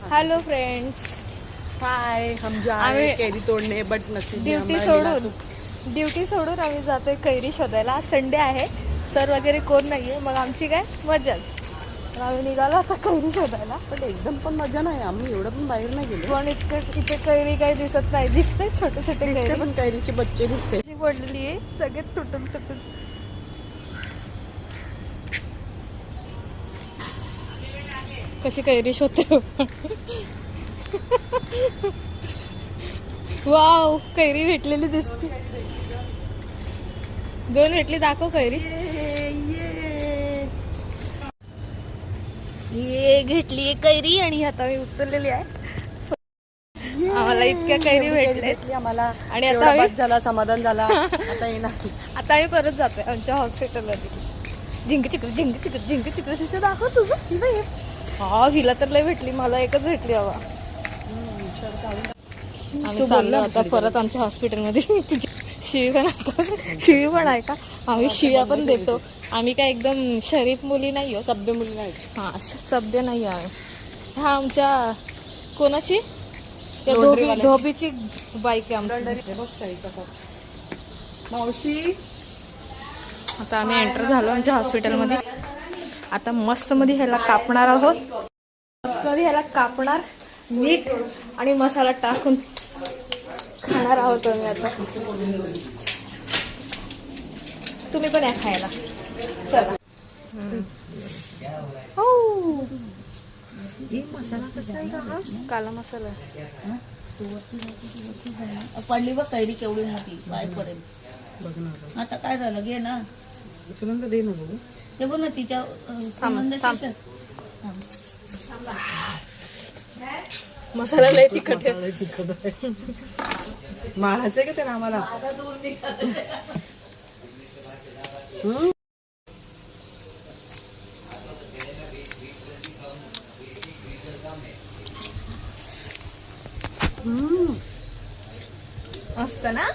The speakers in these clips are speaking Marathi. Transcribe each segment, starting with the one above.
हेलो फ्रेंड्स, हाय. हम जा रहे हैं कैरी तोड़ने बट नसीब में ड्युटी सोडून आम्ही जातोय कैरी शोधायला. आज संडे आहे, सर वगैरे कोण नाहीये, मग आमची काय मजाच. तर आम्ही निघालो आता कैरी शोधायला. पण एकदम पण मजा नाही, आम्ही एवढं पण बाहेर नाही गेलो. पण इथे कैरी काही दिसत नाही. दिसते छोटे छोटे कैरी, पण कैरीचे बच्चे दिसते. पडलेली आहे सगळे तुटून तुटून. कशी कैरी शोधते. वाव, कैरी भेटलेली दिसते. दोन भेटली, दाखव कैरी. ये घेतली कैरी आणि आता मी उचललेली आहे. आम्हाला इतक्या कैरी भेटल्या आम्हाला आणि आता बाद झाला, समाधान झाला. आता येणार. आता आम्ही परत जातोय आमच्या हॉस्पिटलमध्ये. झिंक चिकट झिंक चिकट झिंक चिकट शिशे दाखव तुझं. हा, हिला तर लय भेटली, मला एकच भेटली बाबा. आम्ही चाललो आता परत आमच्या हॉस्पिटलमध्ये. शिवी पण आहे का? आम्ही शिव्या पण देतो. आम्ही काय एकदम शरीफ मुली नाही हो, सभ्य मुली नाही. हा, सभ्य नाही आम्ही. हा आमच्या कोणाची धोबीची बाईक आहे आमची. मावशी, आता आम्ही एंटर झालो आमच्या हॉस्पिटलमध्ये. आता मस्त मध्ये ह्याला कापणार आहोत. मस्त मध्ये ह्याला कापणार, मीठ आणि मसाला टाकून खाणार आहोत आम्ही आता. तुम्ही पण या खायला, चला. हो, मसाला कसा आहे का? काला मसाला पडली बघ कैरी केवढी मोठी, पाय पडेल. बघ ना, आता काय झालं, घे ना उचलून तर दे ना बघू. ते बघ ना तिच्या संबंधाशी. मसाला लय तिखट आहे. मारायचंय का त्याला आम्हाला? मस्त ना.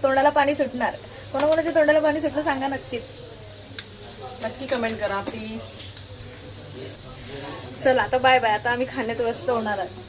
तोंडाला पाणी सुटणार. कोणाकोणाच्या तोंडाला पाणी सुटलं सांगा नक्कीच. नक्की कमेंट करा प्लीज. चला आता बाय बाय. आता आम्ही खाण्यात व्यस्त होणार आहोत.